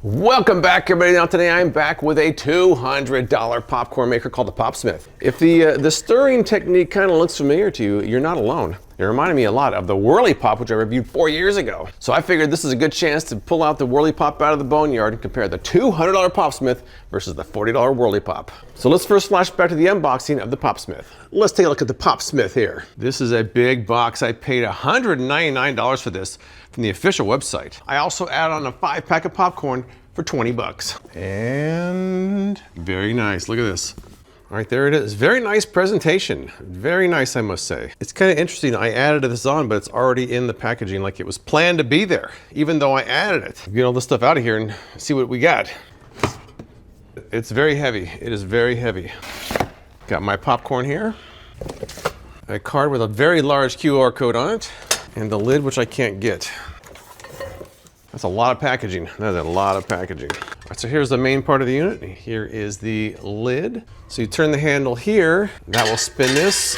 Welcome back, everybody. Now today I'm back with a $200 popcorn maker called the Popsmith. If the stirring technique kind of looks familiar to you, you're not alone. It reminded me a lot of the Whirley Pop, which I reviewed 4 years ago. So I figured this is a good chance to pull out the Whirley Pop out of the boneyard and compare the $200 Popsmith versus the $40 Whirley Pop. So let's first flash back to the unboxing of the Popsmith. Let's take a look at the Popsmith here. This is a big box. I paid $199 for this from the official website. I also added on a 5-pack of popcorn for 20 bucks. And very nice, look at this. All right, there it is. Very nice presentation. Very nice, I must say. It's kind of interesting. I added this on, but it's already in the packaging like it was planned to be there, even though I added it. Get all this stuff out of here and see what we got. It's very heavy. It is very heavy. Got my popcorn here. A card with a very large QR code on it, and the lid, which I can't get. That's a lot of packaging. That's a lot of packaging. All right, so here's the main part of the unit. Here is the lid. So you turn the handle here, that will spin this,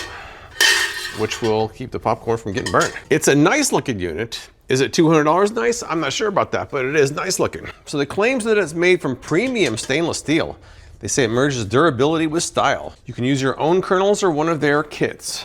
which will keep the popcorn from getting burnt. It's a nice looking unit. Is it $200 nice? I'm not sure about that, but it is nice looking. So the claims that it's made from premium stainless steel. They say it merges durability with style. You can use your own kernels or one of their kits,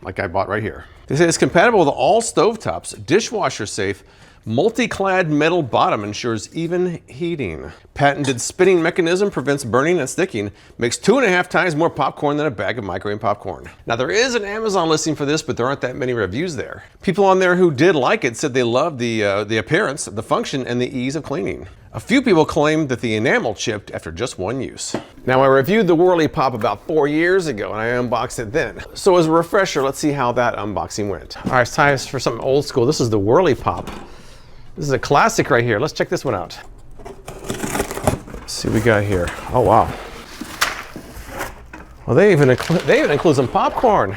like I bought right here. They say it's compatible with all stovetops, dishwasher safe, multi-clad metal bottom ensures even heating. Patented spinning mechanism prevents burning and sticking. Makes 2.5 times more popcorn than a bag of microwave popcorn. Now there is an Amazon listing for this, but there aren't that many reviews there. People on there who did like it said they loved the appearance, the function, and the ease of cleaning. A few people claimed that the enamel chipped after just one use. Now I reviewed the Whirley Pop about 4 years ago and I unboxed it then. So as a refresher, let's see how that unboxing went. All right, it's time for something old school. This is the Whirley Pop. This is a classic right here. Let's check this one out. Let's see what we got here. Oh, wow. Well, they even include some popcorn.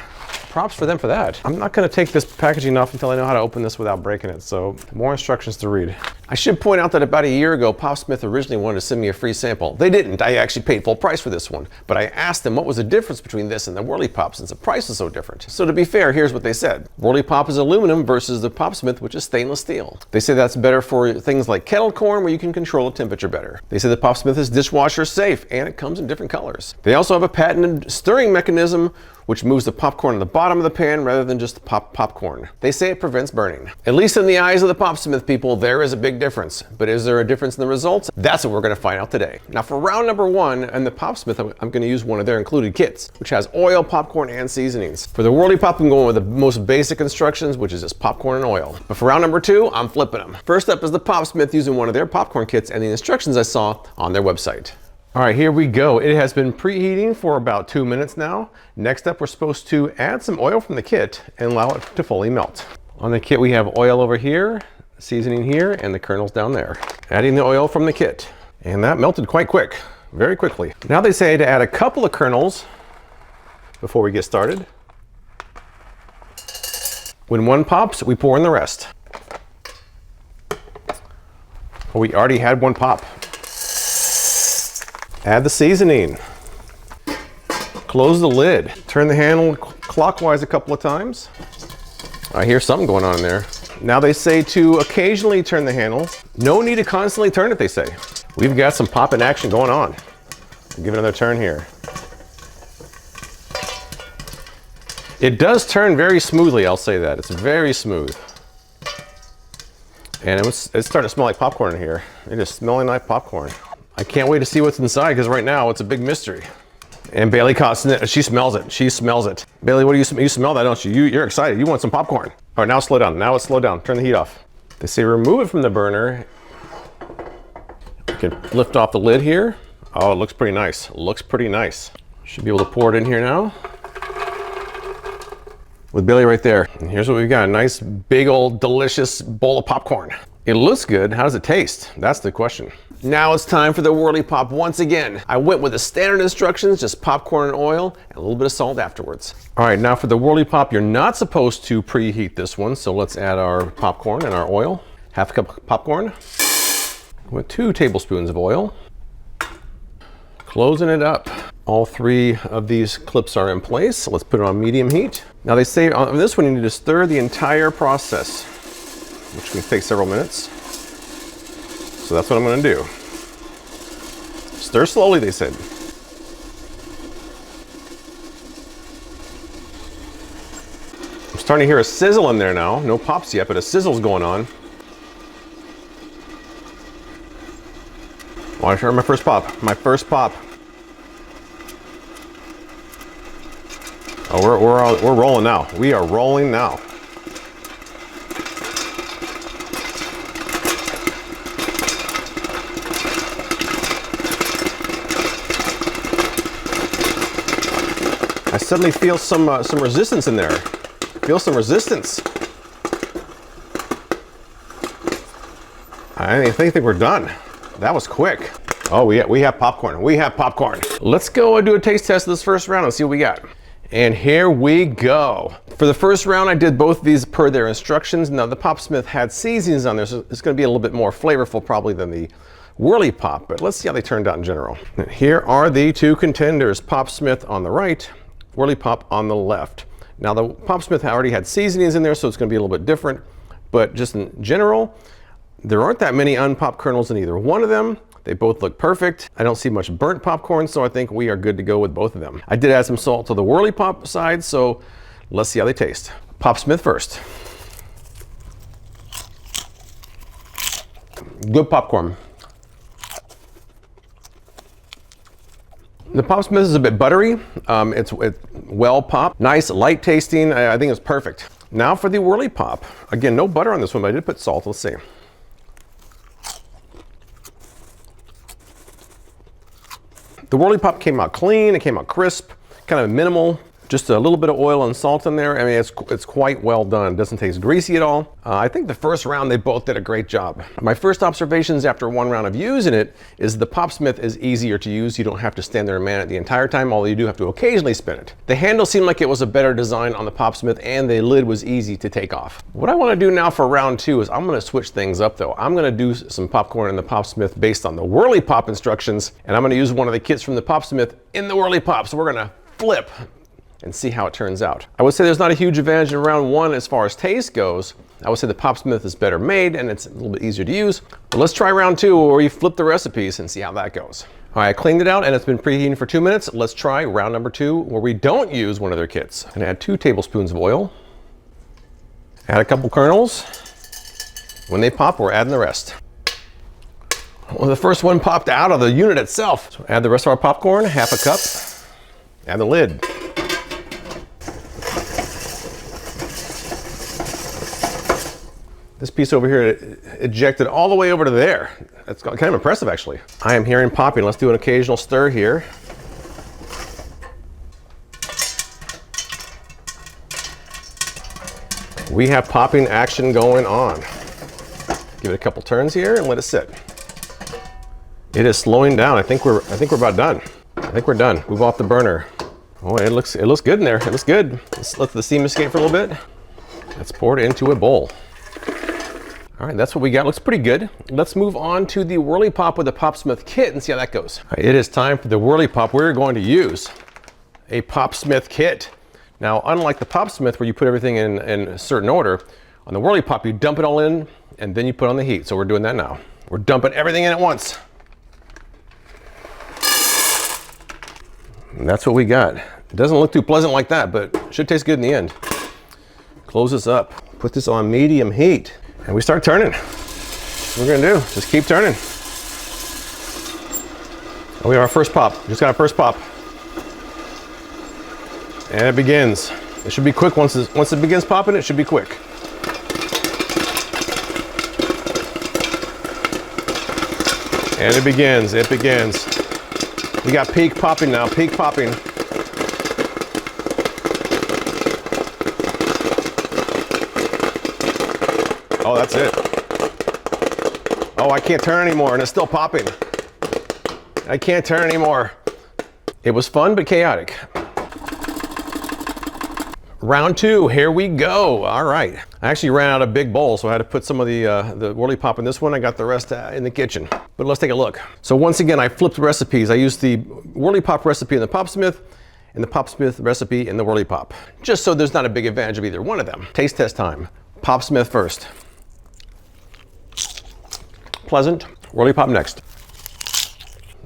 Props for them for that. I'm not gonna take this packaging off until I know how to open this without breaking it, so more instructions to read. I should point out that about a year ago, Popsmith originally wanted to send me a free sample. They didn't. I actually paid full price for this one, but I asked them what was the difference between this and the Whirley Pop since the price is so different. So to be fair, here's what they said. Whirley Pop is aluminum versus the Popsmith, which is stainless steel. They say that's better for things like kettle corn where you can control the temperature better. They say the Popsmith is dishwasher safe and it comes in different colors. They also have a patented stirring mechanism which moves the popcorn to the bottom of the pan rather than just popcorn. They say it prevents burning. At least in the eyes of the Popsmith people, there is a big difference. But is there a difference in the results? That's what we're gonna find out today. Now for round number 1 and the Popsmith, I'm gonna use one of their included kits, which has oil, popcorn, and seasonings. For the Whirley Pop, I'm going with the most basic instructions, which is just popcorn and oil. But for round number 2, I'm flipping them. First up is the Popsmith using one of their popcorn kits and the instructions I saw on their website. All right, here we go. It has been preheating for about 2 minutes now. Next up, we're supposed to add some oil from the kit and allow it to fully melt. On the kit, we have oil over here, seasoning here, and the kernels down there. Adding the oil from the kit. And that melted quite quick, very quickly. Now they say to add a couple of kernels before we get started. When one pops, we pour in the rest. Well, we already had one pop. Add the seasoning. Close the lid. Turn the handle clockwise a couple of times. I hear something going on in there. Now they say to occasionally turn the handle. No need to constantly turn it, they say. We've got some popping action going on. Give it another turn here. It does turn very smoothly, I'll say that. It's very smooth. And it's starting to smell like popcorn in here. It is smelling like popcorn. I can't wait to see what's inside because right now it's a big mystery. And Bailey caught it. She smells it. She smells it. Bailey, what do you smell? You smell that, don't you? You're excited. You want some popcorn. All right, now slow down. Now it's slow down. Turn the heat off. They say remove it from the burner. You can lift off the lid here. Oh, it looks pretty nice. Looks pretty nice. Should be able to pour it in here now. With Bailey right there. And here's what we've got. A nice, big old, delicious bowl of popcorn. It looks good. How does it taste? That's the question. Now it's time for the Whirley Pop once again. I went with the standard instructions, just popcorn and oil, and a little bit of salt afterwards. All right, now for the Whirley Pop, you're not supposed to preheat this one, so let's add our popcorn and our oil. Half a cup of popcorn with 2 tablespoons of oil. Closing it up. All 3 of these clips are in place, so let's put it on medium heat. Now they say on this one you need to stir the entire process, which can take several minutes. So that's what I'm gonna do. Stir slowly, they said. I'm starting to hear a sizzle in there now. No pops yet, but a sizzle's going on. Oh, I heard my first pop. My first pop. Oh, we're rolling now. We are rolling now. I suddenly feel some resistance in there. Feel some resistance. I think we're done. That was quick. Oh, we have popcorn. We have popcorn. Let's go and do a taste test of this first round and see what we got. And here we go. For the first round, I did both of these per their instructions. Now, the Popsmith had seasonings on there, so it's going to be a little bit more flavorful probably than the Whirley Pop, but let's see how they turned out in general. And here are the two contenders, Popsmith on the right, Whirley Pop on the left. Now, the Popsmith already had seasonings in there, so it's going to be a little bit different, but just in general, there aren't that many unpopped kernels in either one of them. They both look perfect. I don't see much burnt popcorn, so I think we are good to go with both of them. I did add some salt to the Whirley Pop side, so let's see how they taste. Popsmith first. Good popcorn. The Popsmith is a bit buttery. It's well popped. Nice, light tasting. I think it's perfect. Now for the Whirley Pop. Again, no butter on this one, but I did put salt. Let's see. The Whirley Pop came out clean. It came out crisp, kind of minimal. Just a little bit of oil and salt in there. I mean, it's quite well done. It doesn't taste greasy at all. I think the first round, they both did a great job. My first observations after one round of using it is the Popsmith is easier to use. You don't have to stand there and man it the entire time, although you do have to occasionally spin it. The handle seemed like it was a better design on the Popsmith, and the lid was easy to take off. What I want to do now for round two is I'm going to switch things up though. I'm going to do some popcorn in the Popsmith based on the Whirley Pop instructions, and I'm going to use one of the kits from the Popsmith in the Whirley Pop. So we're going to flip and see how it turns out. I would say there's not a huge advantage in round one as far as taste goes. I would say the Popsmith is better made and it's a little bit easier to use. But let's try round two where we flip the recipes and see how that goes. All right, I cleaned it out and it's been preheating for 2 minutes. Let's try round number two where we don't use one of their kits. And add 2 tablespoons of oil. Add a couple kernels. When they pop, we're adding the rest. Well, the first one popped out of the unit itself. So add the rest of our popcorn, half a cup. Add the lid. This piece over here ejected all the way over to there. That's kind of impressive, actually. I am hearing popping. Let's do an occasional stir here. We have popping action going on. Give it a couple turns here and let it sit. It is slowing down. I think we're about done. I think we're done. Move off the burner. Oh, it looks good in there. It looks good. Let's let the steam escape for a little bit. Let's pour it into a bowl. All right, that's what we got. Looks pretty good. Let's move on to the Whirley Pop with the Popsmith kit and see how that goes. All right, it is time for the Whirley Pop. We're going to use a Popsmith kit. Now, unlike the Popsmith where you put everything in a certain order, on the Whirley Pop you dump it all in and then you put on the heat. So we're doing that now. We're dumping everything in at once. And that's what we got. It doesn't look too pleasant like that, but it should taste good in the end. Close this up. Put this on medium heat. And we start turning. What we're gonna do, just keep turning. And we have our first pop. Just got our first pop. And it begins. It should be quick. Once it begins popping, it should be quick. And it begins. We got peak popping now, peak popping. Oh, that's it. Oh, I can't turn anymore and it's still popping. I can't turn anymore. It was fun but chaotic. Round two, here we go. All right. I actually ran out of big bowls, so I had to put some of the Whirley Pop in this one. I got the rest in the kitchen. But let's take a look. So once again, I flipped recipes. I used the Whirley Pop recipe in the Popsmith and the Popsmith recipe in the Whirley Pop, just so there's not a big advantage of either one of them. Taste test time. Popsmith first. Pleasant, Whirley Pop next.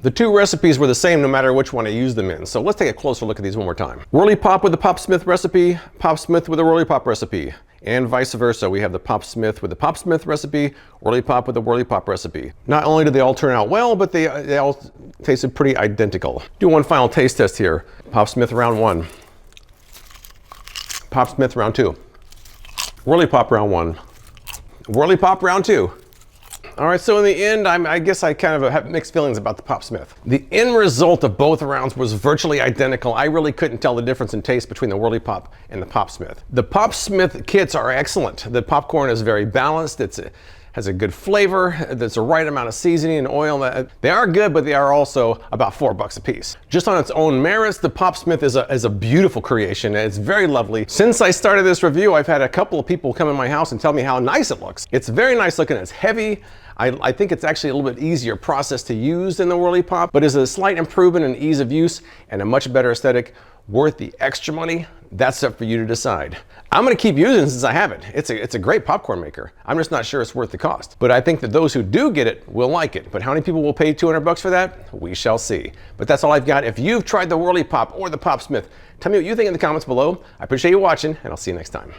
The two recipes were the same no matter which one I used them in, so let's take a closer look at these one more time. Whirley Pop with the Popsmith recipe, Popsmith with the Whirley Pop recipe, and vice versa. We have the Popsmith with the Popsmith recipe, Whirley Pop with the Whirley Pop recipe. Not only did they all turn out well, but they all tasted pretty identical. Do one final taste test here. Popsmith Round 1, Popsmith Round 2, Whirley Pop Round 1, Whirley Pop Round 2. All right, so in the end, I guess I kind of have mixed feelings about the Popsmith. The end result of both rounds was virtually identical. I really couldn't tell the difference in taste between the Whirley Pop and the Popsmith. The Popsmith kits are excellent. The popcorn is very balanced. It has a good flavor. There's the right amount of seasoning and oil. They are good, but they are also about $4 a piece. Just on its own merits, the Popsmith is a beautiful creation. It's very lovely. Since I started this review, I've had a couple of people come in my house and tell me how nice it looks. It's very nice looking. It's heavy. I think it's actually a little bit easier process to use than the Whirley Pop, but is a slight improvement in ease of use and a much better aesthetic. Worth the extra money? That's up for you to decide. I'm gonna keep using it since I have it. It's a great popcorn maker. I'm just not sure it's worth the cost. But I think that those who do get it will like it. But how many people will pay $200 for that? We shall see. But that's all I've got. If you've tried the Whirley Pop or the Popsmith, tell me what you think in the comments below. I appreciate you watching, and I'll see you next time.